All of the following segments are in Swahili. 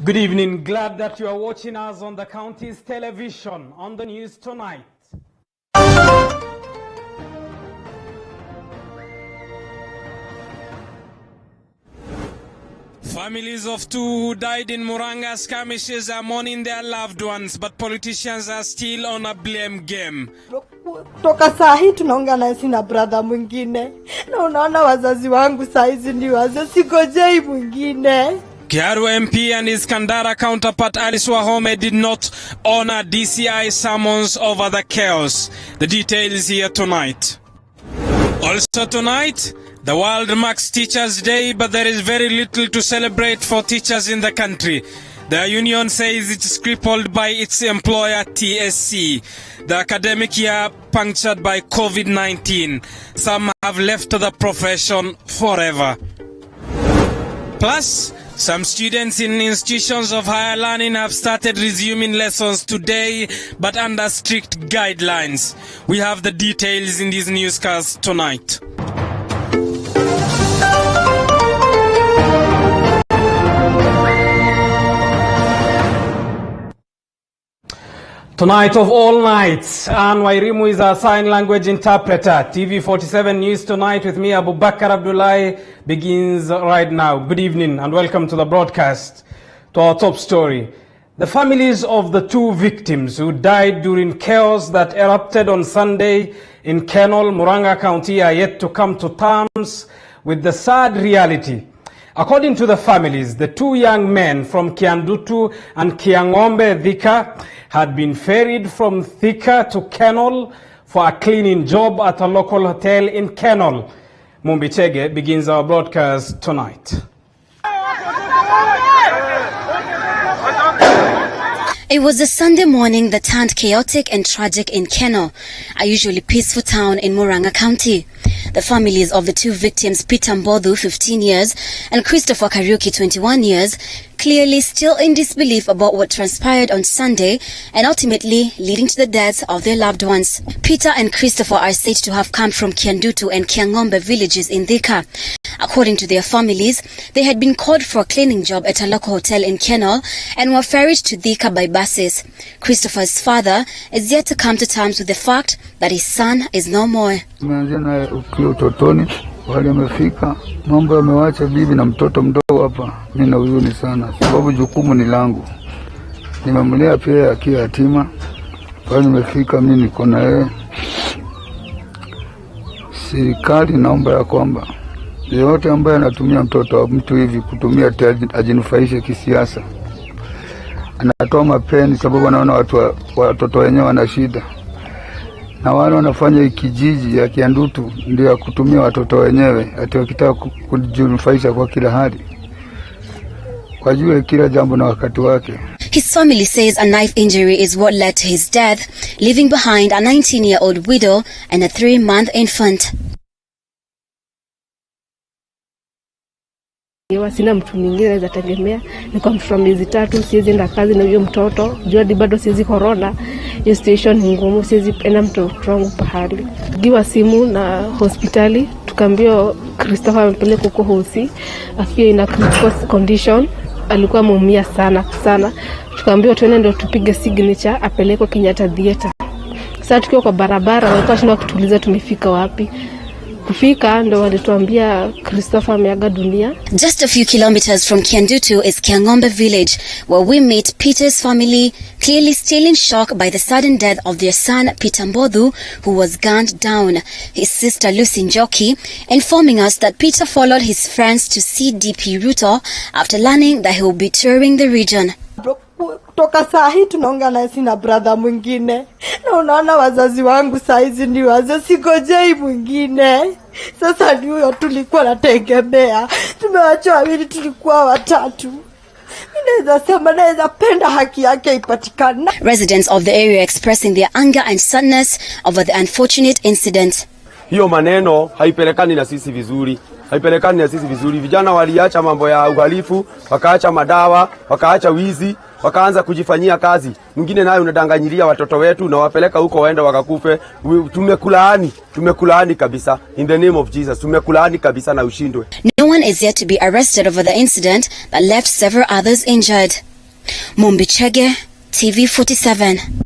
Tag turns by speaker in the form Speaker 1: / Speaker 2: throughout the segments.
Speaker 1: Good evening. Glad that you are watching us on the county's television on the news tonight. Families of two who died in Murang'a skirmishes are mourning their loved ones, but politicians are still on a blame game.
Speaker 2: Toka sahi tunaongana sina brother mwingine. Na unaona wazazi wangu saizi ndio wazazi sikojei mwingine.
Speaker 1: Kiaru MP and his Kandara counterpart Alice Wahome did not honor DCI summons over the chaos. The details here tonight. Also tonight, the world marks Teachers' Day, but there is very little to celebrate for teachers in the country. The union says it's crippled by its employer TSC. The academic year punctured by COVID-19. Some have left the profession forever. Plus, some students in institutions of higher learning have started resuming lessons today, but under strict guidelines. We have the details in these newscasts tonight. Tonight of all nights, Anne Wairimu is our sign language interpreter. TV47 News Tonight with me, Abu Bakr Abdullahi, begins right now. Good evening and welcome to the broadcast. To our top story. The families of the two victims who died during chaos that erupted on Sunday in Kenol, Murang'a County are yet to come to terms with the sad reality. According to the families, the two young men from Kiandutu and Kiangombe, Thika, had been ferried from Thika to Kenol for a cleaning job at a local hotel in Kenol. Mumbichege begins our broadcast tonight.
Speaker 3: It was a Sunday morning that turned chaotic and tragic in Kenol, a usually peaceful town in Murang'a County. The families of the two victims, Peter Mbodhu, 15 years, and Christopher Kariuki, 21 years, clearly still in disbelief about what transpired on Sunday and ultimately leading to the deaths of their loved ones. Peter and Christopher are said to have come from Kiandutu and Kiangombe villages in Thika. According to their families, they had been called for a cleaning job at a local hotel in Kenol and were ferried to Thika by buses. Christopher's father is yet to come to terms with the fact that his son is no more.
Speaker 4: Wale wamefika, mambo yamewacha bibi na mtoto mdogo hapa. Nina huzuni sana sababu jukumu ni langu. Nimemlea pia akiwa yatima. Wale nimefika mimi niko na yeye. Serikali naomba ya kwamba yeyote ambaye anatumia mtoto wa mtu hivi kutumia ajinufaishe kisiasa. Anatoa mapeni sababu anaona watoto wenyewe wana shida. Na wale wanafanya kijiji ya Kiandutu ndio ya kutumia watoto wenyewe ati wakitaka kujinufaisha kwa kila hali. Wajue kila jambo na wakati wake.
Speaker 3: His family says a knife injury is what led to his death, leaving behind a 19-year-old widow and a 3-month infant.
Speaker 5: Sina mtu mwingine naweza tegemea, ni kwa mtoto miezi 3, siwezi enda kazi na huyo mtoto, jua bado siwezi corona, hiyo situation ni ngumu, siwezi enda mtoto wangu pahali. Giwa simu na hospitali, tukaambiwa Christopher amepelekwa huko hosi, akiwa ina critical condition, alikuwa ameumia sana. Tukaambiwa tuende ndio tupige signature apelekwe Kenyatta Theater. Sasa tukiwa kwa barabara walikuwa shina kutuliza tumefika wapi. Kufika ndo walituambia Christopher ameaga dunia.
Speaker 3: Just a few kilometers from Kiandutu is Kiangombe village, where we meet Peter's family, clearly still in shock by the sudden death of their son Peter Mbodhu, who was gunned down. His sister Lucy Njoki informing us that Peter followed his friends to see DP Ruto after learning that he will be touring the region.
Speaker 2: Toka sahi tunaongana sina brother mwingine. Na unaona wazazi wangu saizi ndio wazazi sikojei mwingine. Sasa ndio tulikuwa nategemea. Tumewacha wawili tulikuwa watatu. Naweza sema naweza penda haki yake ipatikane.
Speaker 3: Residents of the area expressing their anger and sadness over the unfortunate incident.
Speaker 6: Hiyo maneno haipelekani na sisi vizuri. Vijana waliacha mambo ya uhalifu, wakaacha madawa, wakaacha wizi, wakaanza kujifanyia kazi. Mwingine naye unadanganyilia watoto wetu na wapeleka huko waende wakakufe. Tumekulaani kabisa. In the name of Jesus, tumekulaani kabisa na ushindwe.
Speaker 3: No one is yet to be arrested over the incident that left several others injured. Mombichege, TV47.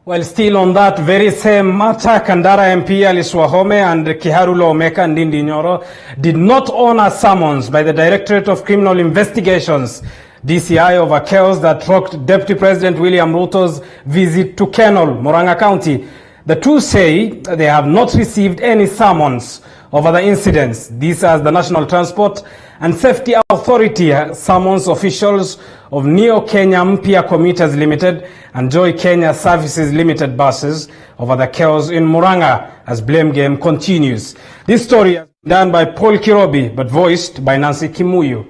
Speaker 1: Well, still on that very same matter, Kandara MP Alice Wahome and Kiharulo Omeka Ndindi Nyoro did not honor summons by the Directorate of Criminal Investigations, DCI, over chaos that rocked Deputy President William Ruto's visit to Kenol, Murang'a County. The two say they have not received any summons over the incidents. This as the National Transport and Safety Authority summons officials of Neo Kenya Mpya Commuters Limited and Joy Kenya Services Limited buses over the chaos in Murang'a as blame game continues. This story is done by Paul Kirobi but voiced by Nancy Kimuyu.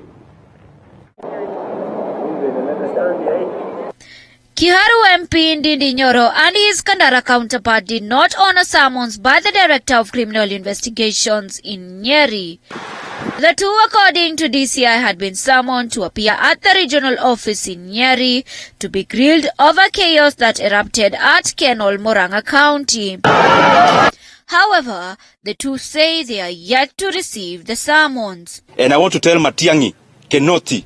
Speaker 7: Kiharu MP Ndindi Nyoro and his Kandara counterpart did not honor summons by the Director of Criminal Investigations in Nyeri. The two, according to DCI, had been summoned to appear at the regional office in Nyeri to be grilled over chaos that erupted at Kenol, Murang'a County. However, the two say they are yet to receive the summons.
Speaker 8: And I want to tell Matiang'i, Kenoti,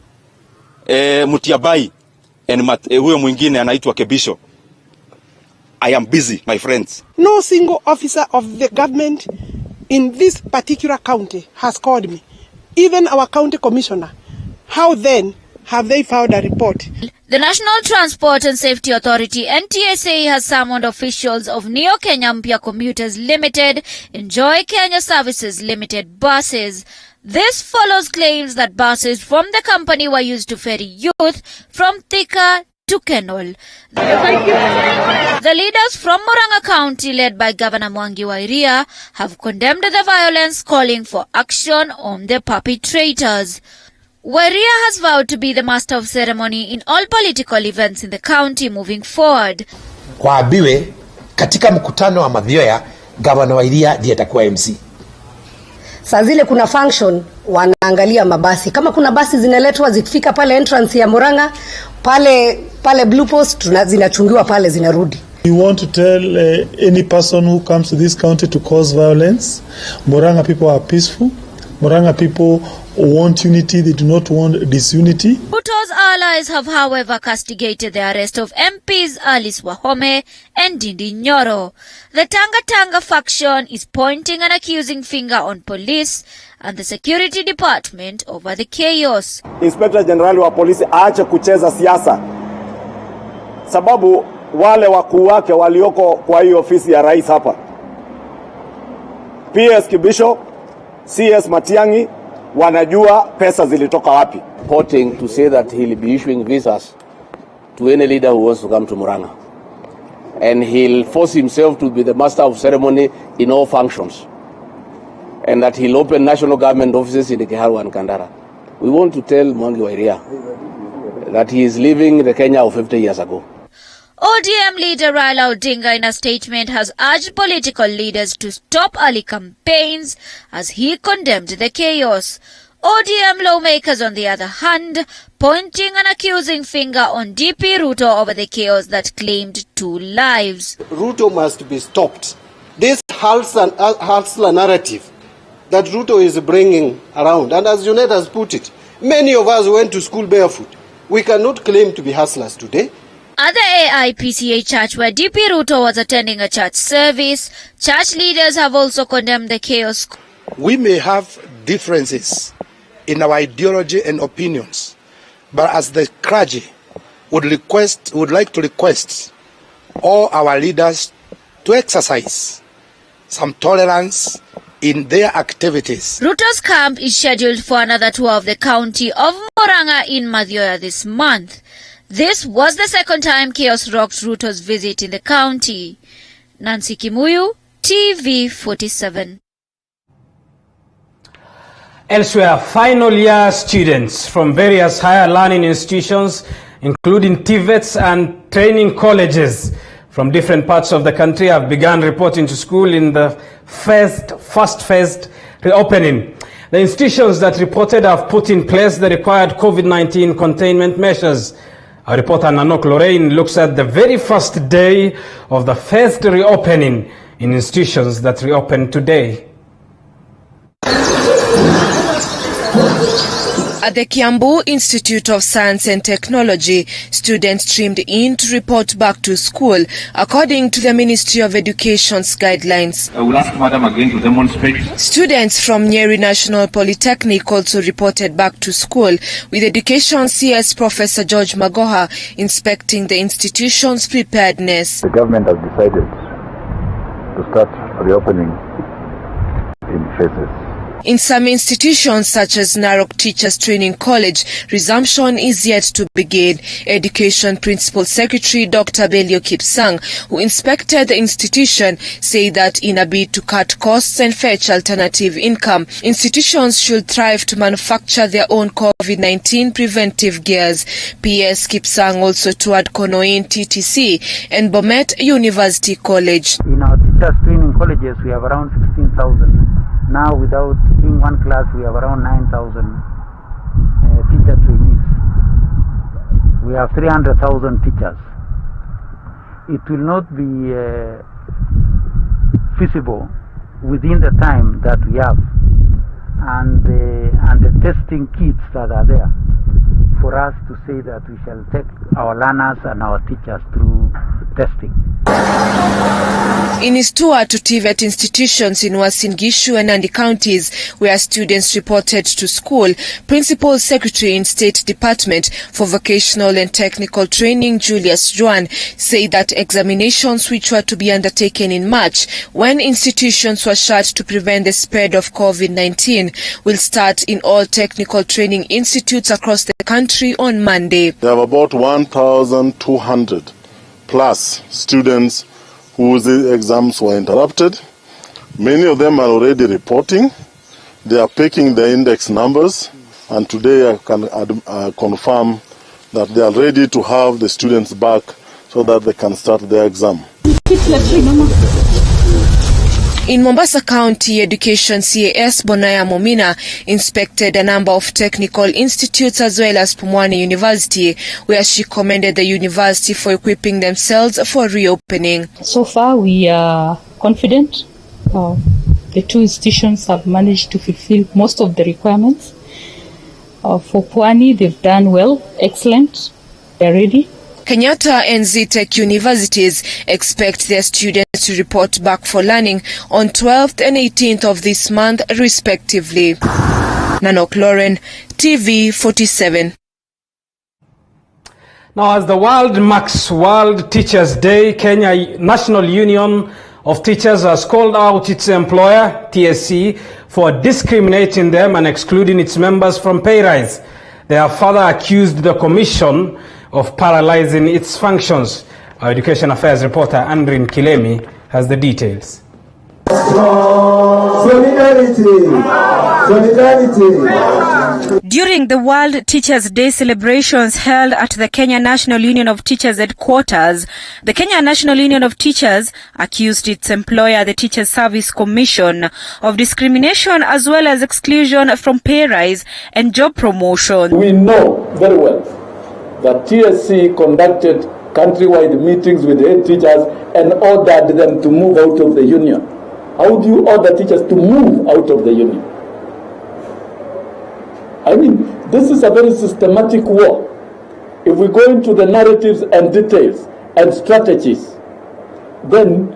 Speaker 8: Mutiabai, and huyo mwingine anaitwa Kebisho, I am busy, my friends.
Speaker 9: No single officer of the government in this particular county has called me. Even our county commissioner. How then have they filed a report?
Speaker 7: The National Transport and Safety Authority NTSA has summoned officials of Neo Kenya Mpya Commuters Limited and Joy Kenya Services Limited buses. This follows claims that buses from the company were used to ferry youth from Thika to Kenol. The leaders from Murang'a County, led by Governor Mwangi wa Iria, have condemned the violence, calling for action on the perpetrators. Wairia has vowed to be the master of ceremony in all political events in the county moving forward.
Speaker 10: Waambiwe katika mkutano wa Mathioya, Governor Wairia ndiye atakuwa MC.
Speaker 11: Saa zile kuna function wanaangalia mabasi. Kama kuna basi zinaletwa zikifika pale entrance ya Murang'a, pale Blue Post zinachungiwa pale zinarudi.
Speaker 12: We want to tell any person who comes to this county to cause violence. Murang'a people are peaceful. Murang'a people want unity, they do not want disunity.
Speaker 7: Ruto's allies have, however, castigated the arrest of MPs Alice Wahome and Ndindi Nyoro. The Tanga faction is pointing an accusing finger on police and the security department over the chaos.
Speaker 6: Inspector General wa polisi aache kucheza siasa, sababu wale wakuu wake walioko kwa hiyo ofisi ya rais hapa, PS Kibisho, CS Matiang'i, wanajua pesa zilitoka wapi.
Speaker 13: Reporting to say that he'll be issuing visas to any leader who wants to come to Murang'a, and he'll force himself to be the master of ceremony in all functions, and that he'll open national government offices in the Kiharu and Kandara. We want to tell Mwangi wa Iria that he is living the Kenya of 50 years ago.
Speaker 7: ODM leader Raila Odinga in a statement has urged political leaders to stop early campaigns as he condemned the chaos. ODM lawmakers, on the other hand, pointing an accusing finger on DP Ruto over the chaos that claimed 2 lives.
Speaker 14: Ruto must be stopped. This hustler narrative that Ruto is bringing around, and as Junet has put it, many of us went to school barefoot. We cannot claim to be hustlers today.
Speaker 7: At the AIPCA church where DP Ruto was attending a church service, church leaders have also condemned the chaos.
Speaker 10: We may have differences in our ideology and opinions, but as the clergy would like to request all our leaders to exercise some tolerance in their activities.
Speaker 7: Ruto's camp is scheduled for another tour of the county of Murang'a in Mathioya this month. This was the second time chaos rocked Ruto's visit in the county. Nancy Kimuyu, TV47.
Speaker 1: Elsewhere, final year students from various higher learning institutions, including TVETs and training colleges from different parts of the country, have begun reporting to school in the first phased reopening. The institutions that reported have put in place the required COVID-19 containment measures. Our reporter Nanok Lorraine looks at the very first day of the first reopening in institutions that reopened today.
Speaker 15: At the Kiambu Institute of Science and Technology, students streamed in to report back to school, according to the Ministry of Education's guidelines.
Speaker 16: I will ask Madam again to demonstrate.
Speaker 15: Students from Nyeri National Polytechnic also reported back to school, with Education CS Professor George Magoha inspecting the institution's preparedness.
Speaker 17: The government has decided to start reopening in phases.
Speaker 15: In some institutions, such as Narok Teachers Training College, resumption is yet to begin. Education Principal Secretary Dr. Belio Kipsang, who inspected the institution, said that in a bid to cut costs and fetch alternative income, institutions should thrive to manufacture their own COVID-19 preventive gears. PS Kipsang also toured Konoin TTC and Bomet University College.
Speaker 18: In our teachers training colleges, we have around 16,000. Now, without being one class, we have around 9,000 teacher trainees. We have 300,000 teachers. It will not be feasible within the time that we have and the testing kits that are there for us to say that we shall take our learners and our teachers through testing.
Speaker 15: In his tour to TVET institutions in Uasin Gishu and Nandi counties, where students reported to school, Principal Secretary in State Department for Vocational and Technical Training, Julius Juan, said that examinations which were to be undertaken in March, when institutions were shut to prevent the spread of COVID-19, will start in all technical training institutes across the country on Monday.
Speaker 19: We have about 1,200 plus students whose exams were interrupted. Many of them are already reporting. They are picking the index numbers, and today I can confirm that they are ready to have the students back so that they can start their exam.
Speaker 15: In Mombasa County, Education CAS Bonaya Momina inspected a number of technical institutes as well as Pumwani University, where she commended the university for equipping themselves for reopening.
Speaker 20: So far, we are confident. The two institutions have managed to fulfill most of the requirements. For Pwani, they've done well, excellent, they're ready.
Speaker 15: Kenyatta and Zetech universities expect their students to report back for learning on 12th and 18th of this month, respectively. Nanok Lauren, TV47.
Speaker 1: Now, as the world marks World Teachers Day, Kenya National Union of Teachers has called out its employer, TSC, for discriminating them and excluding its members from pay rise. They have further accused the Commission of paralyzing its functions. Our Education Affairs reporter Andrin Kilemi has the details.
Speaker 21: During the World Teachers Day celebrations held at the Kenya National Union of Teachers headquarters, the Kenya National Union of Teachers accused its employer, the Teachers Service Commission, of discrimination as well as exclusion from pay rise and job promotion.
Speaker 22: We know very well that TSC conducted countrywide meetings with head teachers and ordered them to move out of the union. How do you order teachers to move out of the union? I mean, this is a very systematic war. If we go into the narratives and details and strategies, then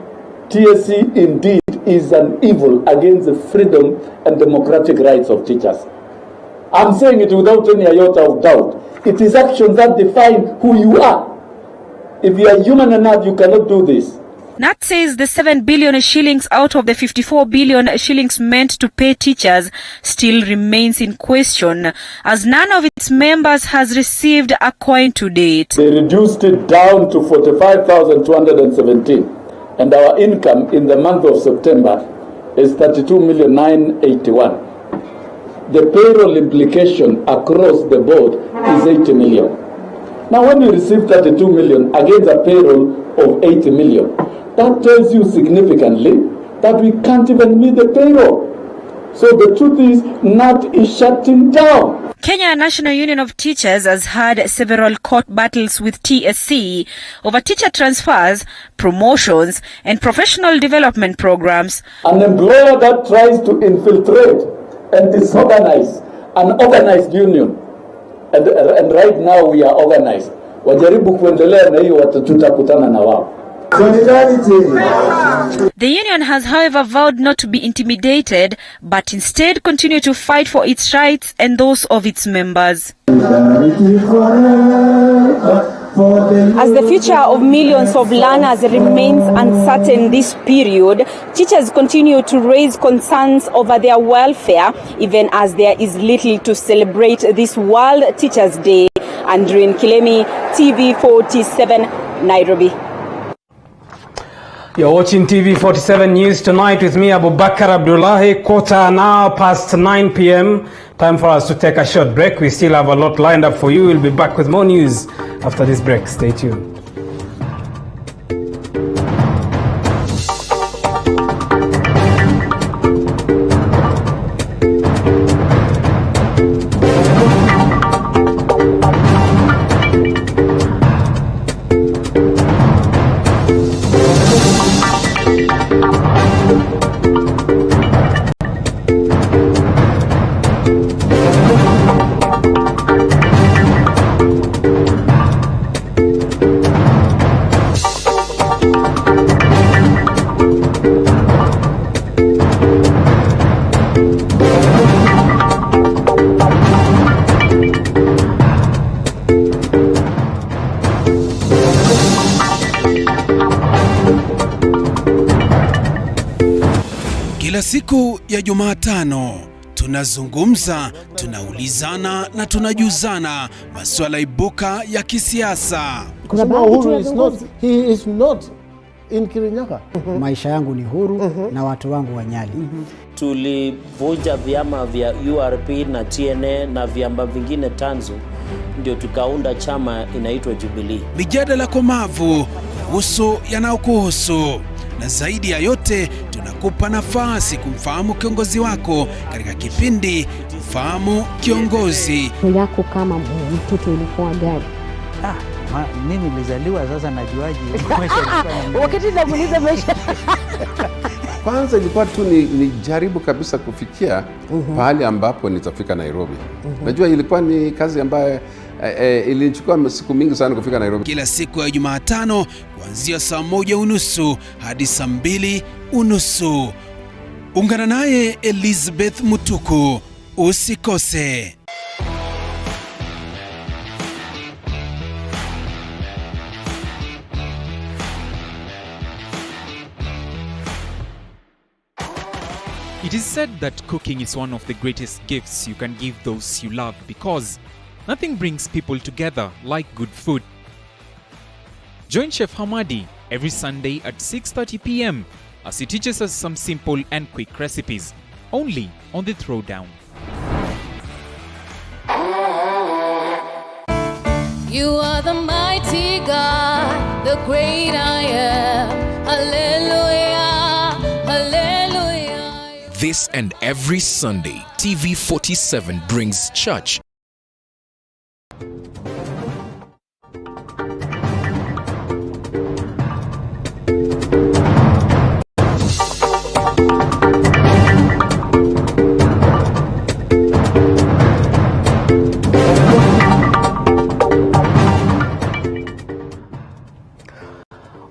Speaker 22: TSC indeed is an evil against the freedom and democratic rights of teachers. I'm saying it without any iota of doubt. It is actions that define who you are. If you are human enough, you cannot do this.
Speaker 21: NAT says the 7 billion shillings out of the 54 billion shillings meant to pay teachers still remains in question, as none of its members has received a coin to date.
Speaker 22: They reduced it down to 45,217, and our income in the month of September is 32,981,000. The payroll implication across the board is 80 million. Now, when you receive 32 million against a payroll of 80 million, that tells you significantly that we can't even meet the payroll. So the truth is, NAT is shutting down.
Speaker 21: Kenya National Union of Teachers has had several court battles with TSC over teacher transfers, promotions, and professional development programs.
Speaker 22: An employer that tries to infiltrate and disorganize an organized union and right now we are organized. Wajaribu kuendelea na hiyo, tutakutana na wao.
Speaker 21: The union has, however, vowed not to be intimidated, but instead continue to fight for its rights and those of its members.
Speaker 4: As the future of millions of learners remains uncertain this period, teachers continue to raise concerns over their welfare, even as there is little to celebrate this World Teachers' Day. Andrin Kilemi, TV47, Nairobi.
Speaker 1: You're watching TV47 News Tonight with me, Abu Bakar Abdullahi. 9:15 p.m. Time for us to take a short break. We still have a lot lined up for you. We'll be back with more news after this break. Stay tuned.
Speaker 5: Kila siku ya Jumatano tunazungumza, tunaulizana na tunajuzana masuala ibuka ya kisiasa.
Speaker 23: Kuna Uhuru is not in Kirinyaga.
Speaker 24: Maisha yangu ni huru na watu wangu wanyali.
Speaker 25: Tulivunja vyama vya URP na TNA na vyama vingine tanzu, ndio tukaunda chama inaitwa Jubilee.
Speaker 5: Mijadala komavu kuhusu yanayokuhusu, na zaidi ya yote tunakupa nafasi kumfahamu kiongozi wako katika kipindi Mfahamu Kiongozi.
Speaker 26: Yako kama mtoto ilikuwa gani?
Speaker 18: Mimi nilizaliwa, sasa najuaje
Speaker 26: wakati namuuliza maisha.
Speaker 27: Kwanza ilikuwa tu ni jaribu kabisa kufikia pahali ambapo nitafika Nairobi. Najua ilikuwa ni kazi ambayo ilichukua siku mingi sana kufika Nairobi.
Speaker 5: Kila siku ya Jumatano kuanzia saa 1:30 hadi saa 2:30. Ungana naye Elizabeth Mutuku. Usikose.
Speaker 28: It is said that cooking is one of the greatest gifts you can give those you love, because nothing brings people together like good food. Join Chef Hamadi every Sunday at 6:30 p.m. as he teaches us some simple and quick recipes, only on The Throwdown.
Speaker 29: You are the mighty God, the great I am. Hallelujah, hallelujah.
Speaker 30: This and every Sunday, TV47 brings church.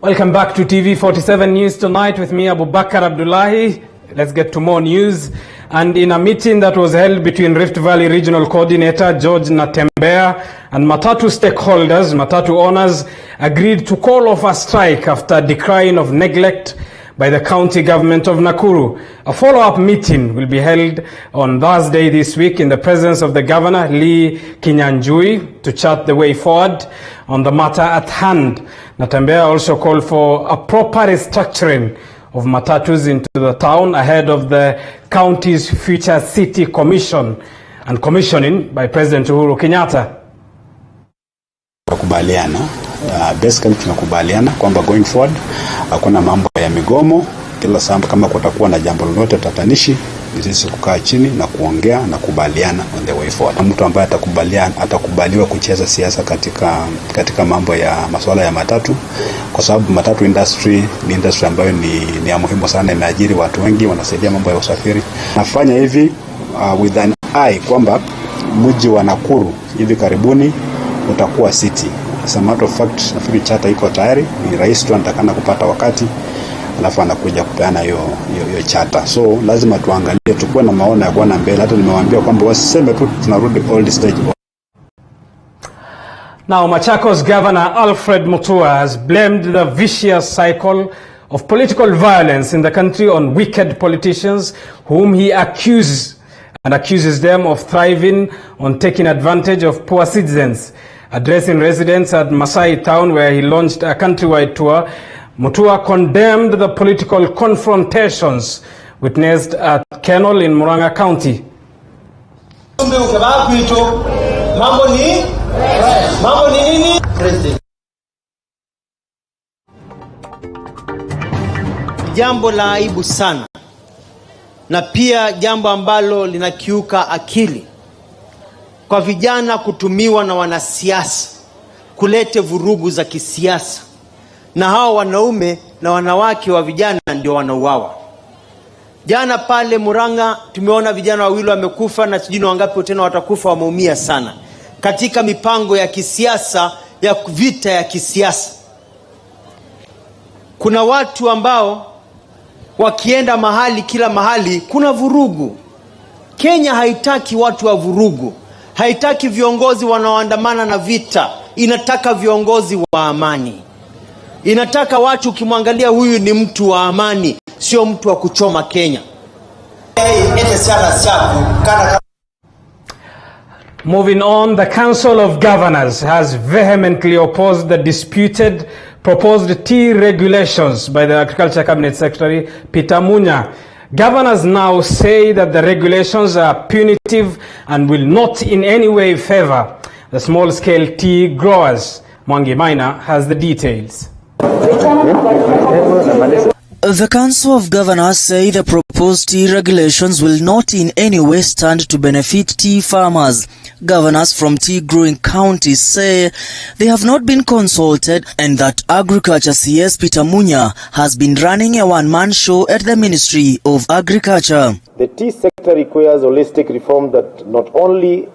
Speaker 1: Welcome back to TV47 News Tonight with me, Abu Bakar Abdullahi. Let's get to more news. And in a meeting that was held between Rift Valley Regional Coordinator George Natembea and Matatu stakeholders, Matatu owners agreed to call off a strike after decrying of neglect by the county government of Nakuru. A follow-up meeting will be held on Thursday this week in the presence of the Governor, Lee Kinyanjui, to chart the way forward on the matter at hand. Natembea also called for a proper restructuring of Matatus into the town ahead of the county's future city commission and commissioning by President Uhuru Kenyatta.
Speaker 31: Tunakubaliana, basically tunakubaliana kwamba going forward hakuna mambo ya migomo. Kila samba kama kutakuwa na jambo lolote tatanishi, ni sisi kukaa chini na kuongea na kubaliana on the way forward. Mtu ambaye atakubaliwa kucheza siasa katika mambo ya masuala ya matatu, kwa sababu matatu industry ni industry ambayo ni ya muhimu sana, imeajiri watu wengi, wanasaidia mambo ya usafiri. Nafanya hivi with an eye kwamba mji wa Nakuru hivi karibuni utakuwa city. As a matter of fact, nafikiri charter iko tayari, ni rais tu anatakana kupata wakati alafu anakuja kupeana hiyo charter. So lazima tuangalie, tukue na maono ya kuona mbele. Hata nimewaambia kwamba wasiseme tu tunarudi old stage.
Speaker 1: Now, Machakos Governor Alfred Mutua has blamed the vicious cycle of political violence in the country on wicked politicians whom he accuses them of thriving on taking advantage of poor citizens. Addressing residents at Masai Town, where he launched a countrywide tour, Mutua condemned the political confrontations witnessed at Kenol in Murang'a County.
Speaker 2: Jambo la aibu sana, na pia jambo ambalo linakiuka akili kwa vijana kutumiwa na wanasiasa kulete vurugu za kisiasa, na hao wanaume na wanawake wa vijana ndio wanauawa. Jana pale Murang'a tumeona vijana wawili wamekufa, na sijui wangapi tena watakufa, wameumia sana katika mipango ya kisiasa ya vita ya kisiasa. Kuna watu ambao wakienda mahali, kila mahali kuna vurugu. Kenya haitaki watu wa vurugu, haitaki viongozi wanaoandamana na vita, inataka viongozi wa amani. Inataka watu ukimwangalia huyu ni mtu wa amani, sio mtu wa kuchoma Kenya.
Speaker 1: Moving on, the Council of Governors has vehemently opposed the disputed proposed tea regulations by the Agriculture Cabinet Secretary Peter Munya. Governors now say that the regulations are punitive and will not in any way favor the small-scale tea growers. Mwangi Maina has the details.
Speaker 3: The Council of Governors say the proposed tea regulations will not in any way stand to benefit tea farmers. Governors from tea-growing counties say they have not been consulted and that Agriculture CS Peter Munya has been running a one-man show at the Ministry of Agriculture.
Speaker 6: The tea sector requires holistic reform that not only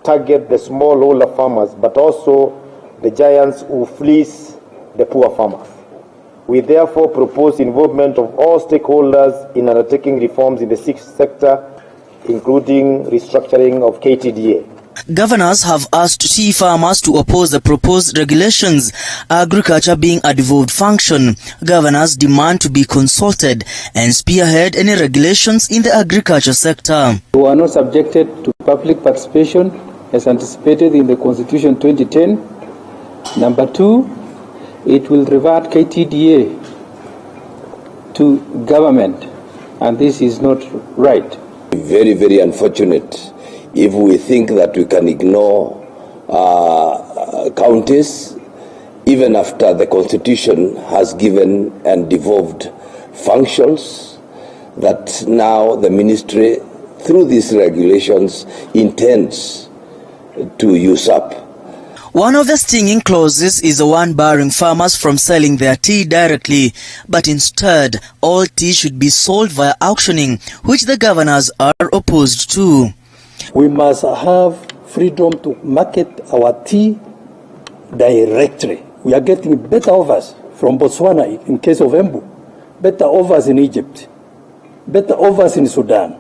Speaker 6: target the smallholder farmers but also the giants who fleece the poor farmers. We therefore propose involvement of all stakeholders in undertaking reforms in the sector, including restructuring of KTDA.
Speaker 3: Governors have asked tea farmers to oppose the proposed regulations, agriculture being a devolved function. Governors demand to be consulted and spearhead any regulations in the agriculture sector.
Speaker 7: We are not subjected to public participation as anticipated in the Constitution 2010. Number two, it will revert KTDA to government, and this is not right.
Speaker 8: Very, very unfortunate if we think that we can ignore counties even after the Constitution has given and devolved functions that now the ministry, through these regulations, intends to usurp.
Speaker 3: One of the stinging clauses is the one barring farmers from selling their tea directly, but instead all tea should be sold via auctioning, which the governors are opposed to.
Speaker 7: We must have freedom to market our tea directly. We are getting better offers from Botswana in case of Embu, better offers in Egypt, better offers in Sudan.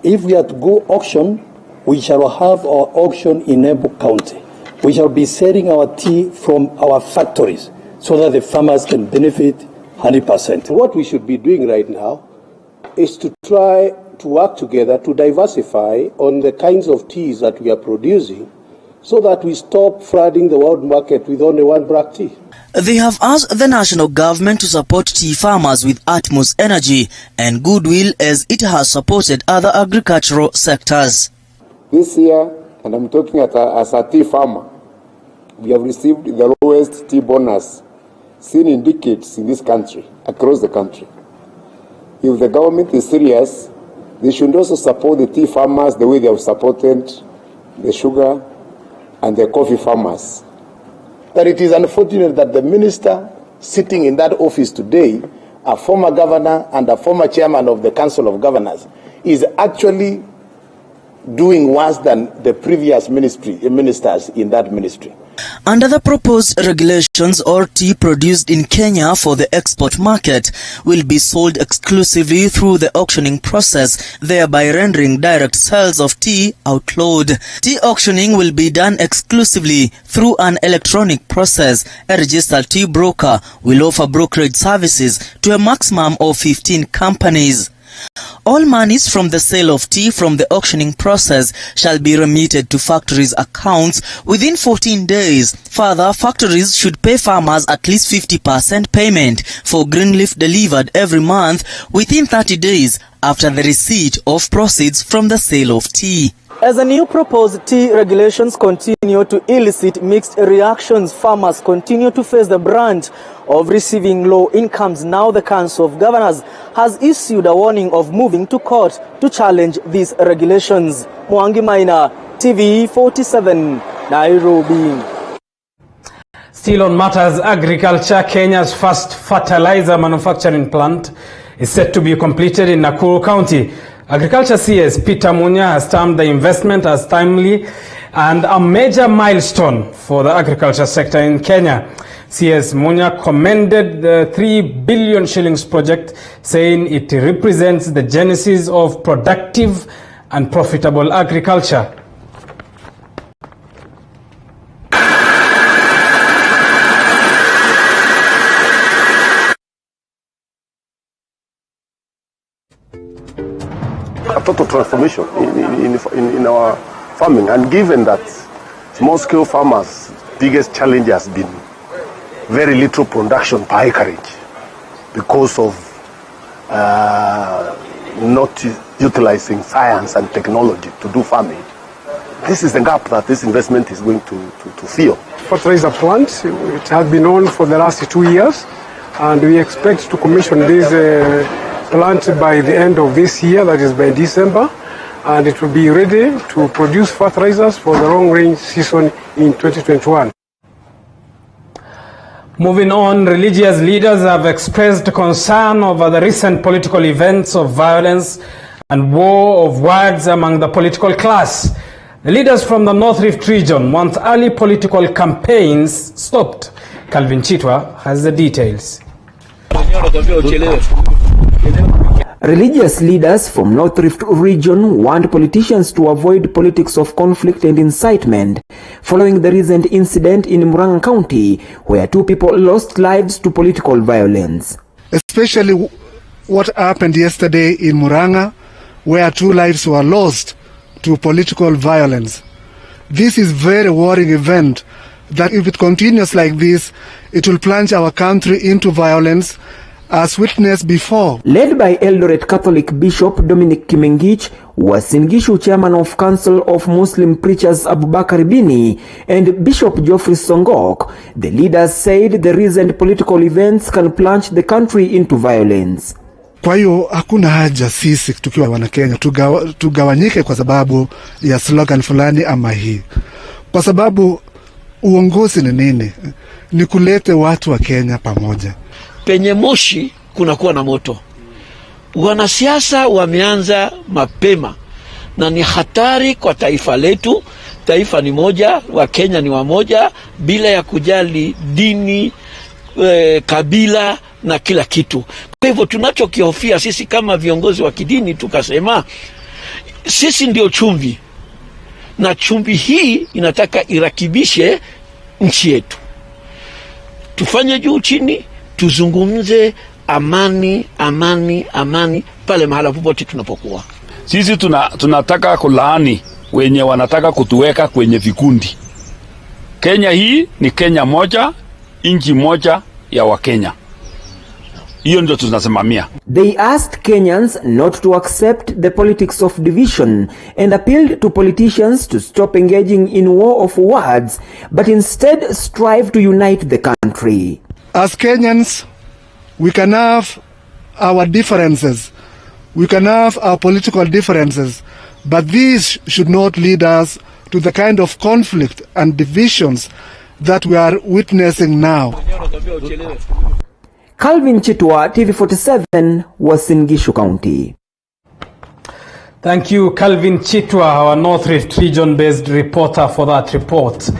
Speaker 7: If we are to go auction, we shall have our auction in Embu County. We shall be selling our tea from our factories so that the farmers can benefit 100%.
Speaker 6: What we should be doing right now is to try to work together to diversify on the kinds of teas that we are producing so that we stop flooding the world market with only one black tea.
Speaker 3: They have asked the national government to support tea farmers with utmost energy and goodwill as it has supported other agricultural sectors.
Speaker 7: This year, and I'm talking as a tea farmer, we have received the lowest tea bonus seen in decades in this country, across the country. If the government is serious, they should also support the tea farmers the way they have supported the sugar and the coffee farmers.
Speaker 6: That it is unfortunate that the minister sitting in that office today, a former governor and a former chairman of the Council of Governors, is actually doing worse than the previous ministers in that ministry.
Speaker 3: Under the proposed regulations, all tea produced in Kenya for the export market will be sold exclusively through the auctioning process, thereby rendering direct sales of tea outlawed. Tea auctioning will be done exclusively through an electronic process. A registered tea broker will offer brokerage services to a maximum of 15 companies. All monies from the sale of tea from the auctioning process shall be remitted to factories' accounts within 14 days. Further, factories should pay farmers at least 50% payment for green leaf delivered every month within 30 days after the receipt of proceeds from the sale of tea.
Speaker 9: As the new proposed tea regulations continue to elicit mixed reactions, farmers continue to face the brunt of receiving low incomes. Now the Council of Governors has issued a warning of moving to court to challenge these regulations. Mwangi Maina, TV47, Nairobi.
Speaker 1: Still on matters agriculture, Kenya's first fertilizer manufacturing plant is set to be completed in Nakuru County. Agriculture CS Peter Munya has termed the investment as timely and a major milestone for the agriculture sector in Kenya. CS Munya commended the 3 billion shillings project, saying it represents the genesis of productive and profitable agriculture.
Speaker 10: A total transformation in our farming, and given that small-scale farmers' biggest challenge has been very little production per acreage because of not utilizing science and technology to do farming. This is the gap that this investment is going to fill.
Speaker 11: Fertilizer plant, it has been on for the last 2 years, and we expect to commission this plant by the end of this year, that is by December, and it will be ready to produce fertilizers for the long-range season in 2021.
Speaker 1: Moving on, religious leaders have expressed concern over the recent political events of violence and war of words among the political class. The leaders from the North Rift region want early political campaigns stopped. Calvin Chitwa has the details.
Speaker 12: Religious leaders from North Rift region want politicians to avoid politics of conflict and incitement following the recent incident in Murang'a County where 2 people lost lives to political violence.
Speaker 13: Especially what happened yesterday in Murang'a, where 2 lives were lost to political violence. This is a very worrying event that if it continues like this, it will plunge our country into violence as witnessed before.
Speaker 12: Led by Eldoret Catholic Bishop Dominic Kimengich, Uasin Gishu Chairman of Council of Muslim Preachers Abubakar Bini, and Bishop Geoffrey Songok, the leaders said the recent political events can plunge the country into violence.
Speaker 13: Kwa hiyo hakuna haja sisi tukiwa Wanakenya tugawanyike kwa sababu ya slogan fulani ama hii. Kwa sababu uongozi ni nini? Ni kulete watu wa Kenya pamoja.
Speaker 14: Penye moshi kunakuwa na moto. Wanasiasa wameanza mapema na ni hatari kwa taifa letu. Taifa ni moja, wa Kenya ni wamoja bila ya kujali dini, kabila na kila kitu. Kwa hivyo tunachokihofia sisi kama viongozi wa kidini, tukasema sisi ndio chumvi, na chumvi hii inataka irakibishe nchi yetu. Tufanye juu chini, tuzungumze amani, amani, amani pale mahala popote tunapokuwa.
Speaker 15: Sisi tunataka kulaani wenye wanataka kutuweka kwenye vikundi. Kenya hii ni Kenya moja, nchi moja ya Wakenya. Hiyo ndio tunasimamia.
Speaker 12: They asked Kenyans not to accept the politics of division and appealed to politicians to stop engaging in war of words, but instead strive to unite the country.
Speaker 13: As Kenyans, we can have our differences, we can have our political differences, but these should not lead us to the kind of conflict and divisions that we are witnessing now.
Speaker 12: Calvin Chitwa, TV47, Uasin Gishu County.
Speaker 1: Thank you, Calvin Chitwa, our North Rift region-based reporter, for that report.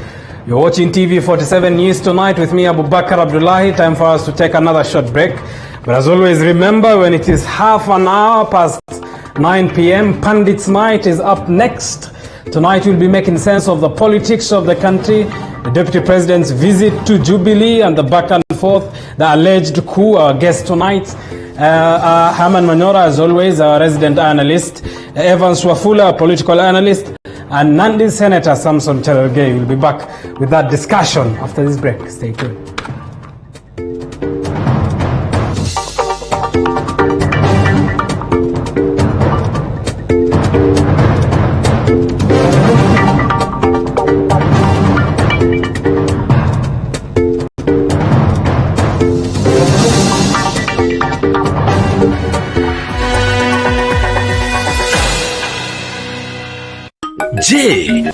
Speaker 1: You're watching TV47 News Tonight with me, Abu Bakar Abdullahi. Time for us to take another short break. But as always, remember, when it is half an hour past 9 p.m., Pandit's Night is up next. Tonight we'll be making sense of the politics of the country, the Deputy President's visit to Jubilee and the back and forth, the alleged coup. Our guest tonight, Herman Manyora, as always, our resident analyst, Evans Wafula, political analyst, and Nandi Senator Samson Cherargei. Will be back with that discussion after this break. Stay tuned.
Speaker 5: Je,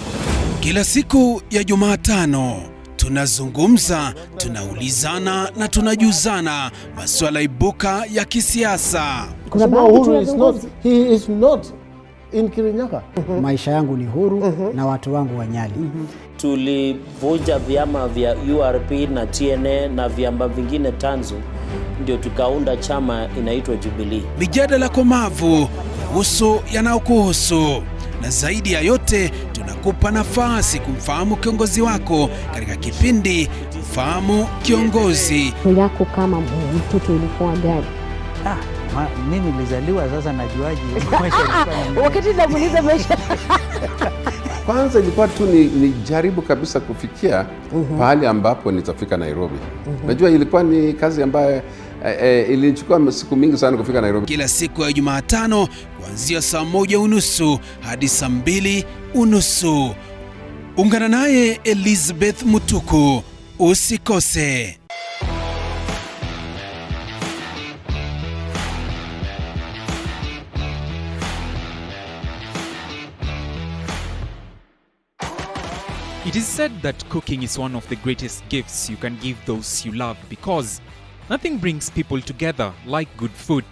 Speaker 5: kila siku ya Jumatano tunazungumza, tunaulizana na tunajuzana masuala ibuka ya kisiasa.
Speaker 10: He is not in Kirinyaga.
Speaker 4: Maisha yangu ni huru na watu wangu wanyali.
Speaker 16: Tulivunja vyama vya URP na TNA na vyama vingine tanzu, ndio tukaunda chama inaitwa Jubilee.
Speaker 5: Mijadala komavu kuhusu yanayokuhusu, na zaidi ya yote tunakupa nafasi kumfahamu kiongozi wako katika kipindi Fahamu Kiongozi.
Speaker 26: Yako kama mtoto ilikuwa gani?
Speaker 17: Mimi nilizaliwa, sasa najuaje maisha ilikuwa.
Speaker 26: Wakati namuuliza maisha.
Speaker 27: Kwanza ilikuwa tu ni jaribu kabisa kufikia pahali ambapo nitafika Nairobi. Najua ilikuwa ni kazi ambayo ilichukua siku mingi sana kufika Nairobi.
Speaker 5: Kila siku ya Jumatano kuanzia saa 1:30 hadi saa 2:30. Ungana naye Elizabeth Mutuku. Usikose.
Speaker 28: It is said that cooking is one of the greatest gifts you can give those you love, because nothing brings people together like good food.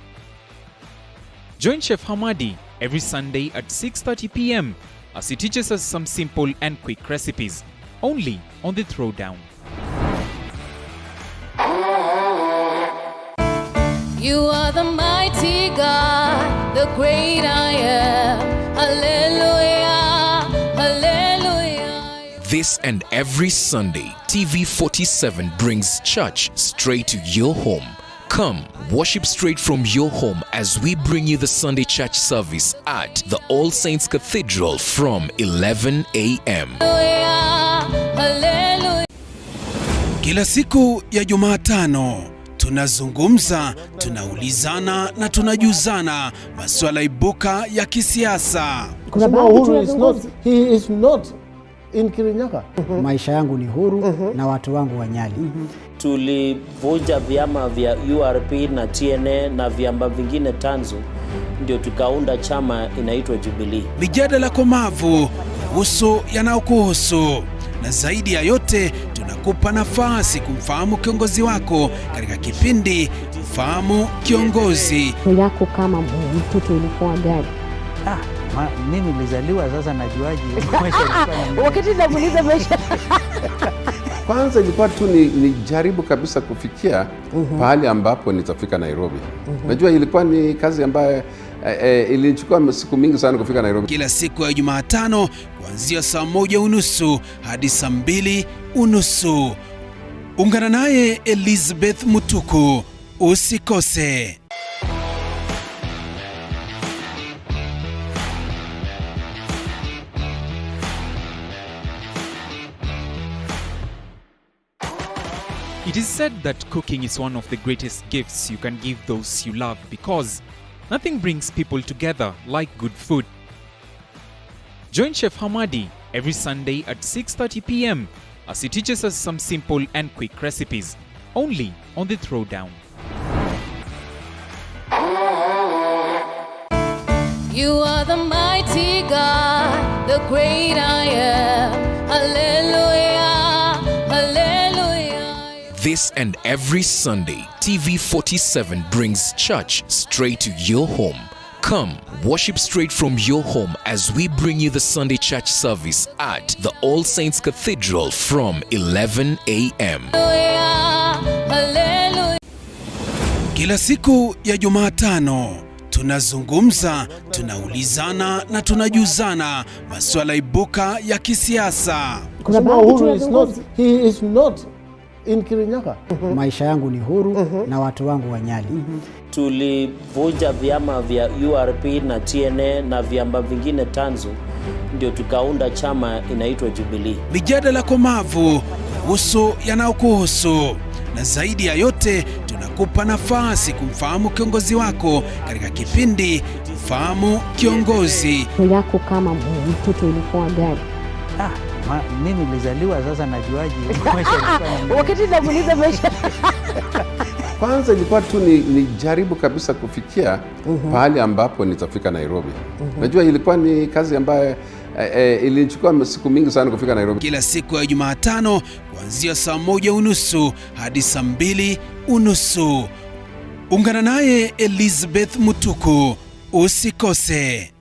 Speaker 28: Join Chef Hamadi every Sunday at 6:30 p.m. as he teaches us some simple and quick recipes, only on The Throwdown.
Speaker 29: You are the mighty God, the great I am. Hallelujah, hallelujah.
Speaker 30: This and every Sunday, TV47 brings church straight to your home. Come, worship straight from your home as we bring you the Sunday church service at the All Saints Cathedral from 11 a.m.
Speaker 5: Kila siku ya Jumatano tunazungumza, tunaulizana na tunajuzana masuala ibuka ya kisiasa.
Speaker 10: He is not in Kirinyaga.
Speaker 4: Maisha yangu ni huru na watu wangu wanyali.
Speaker 16: Tulivunja vyama vya URP na TNA na vyama vingine tanzu, ndio tukaunda chama inaitwa Jubilee.
Speaker 5: Mijadala komavu kuhusu yanayokuhusu, na zaidi ya yote tunakupa nafasi kumfahamu kiongozi wako katika kipindi Fahamu Kiongozi.
Speaker 26: Yako kama mtoto ilikuwa gani?
Speaker 17: Mimi nilizaliwa, sasa najuaje maisha ilikuwa.
Speaker 26: Wakati namuuliza maisha.
Speaker 27: Kwanza ilikuwa tu ni jaribu kabisa kufikia pahali ambapo nitafika Nairobi. Najua ilikuwa ni kazi ambayo ilichukua siku mingi sana kufika Nairobi.
Speaker 5: Kila siku ya Jumatano kuanzia saa 1:30 hadi saa 2:30. Ungana naye Elizabeth Mutuku. Usikose.
Speaker 28: It is said that cooking is one of the greatest gifts you can give those you love, because nothing brings people together like good food. Join Chef Hamadi every Sunday at 6:30 p.m. as he teaches us some simple and quick recipes, only on The Throwdown.
Speaker 29: You are the mighty God, the great I am. Hallelujah, hallelujah.
Speaker 30: This and every Sunday, TV47 brings church straight to your home. Come, worship straight from your home as we bring you the Sunday church service at the All Saints Cathedral from 11 a.m.
Speaker 5: Kila siku ya Jumatano tunazungumza, tunaulizana na tunajuzana masuala ibuka ya kisiasa.
Speaker 2: He is not in Kirinyaga.
Speaker 4: Maisha yangu ni huru na watu wangu wa Nyali.
Speaker 16: Tulivunja vyama vya URP na TNA na vyama vingine tanzu, ndio tukaunda chama inaitwa Jubilee.
Speaker 5: Mijadala komavu kuhusu yanayokuhusu, na zaidi ya yote tunakupa nafasi kumfahamu kiongozi wako katika kipindi Mfahamu Kiongozi.
Speaker 26: Yako kama mtoto ilikuwa gani?
Speaker 17: Mimi nilizaliwa, sasa najuaje maisha ilikuwa.
Speaker 26: Wakati namuuliza maisha.
Speaker 27: Kwanza ilikuwa tu ni jaribu kabisa kufikia pahali ambapo nitafika Nairobi. Najua ilikuwa ni kazi ambayo ilichukua siku mingi sana kufika Nairobi.
Speaker 5: Kila siku ya Jumatano kuanzia saa 1:30 hadi saa 2:30. Ungana naye Elizabeth Mutuku, usikose.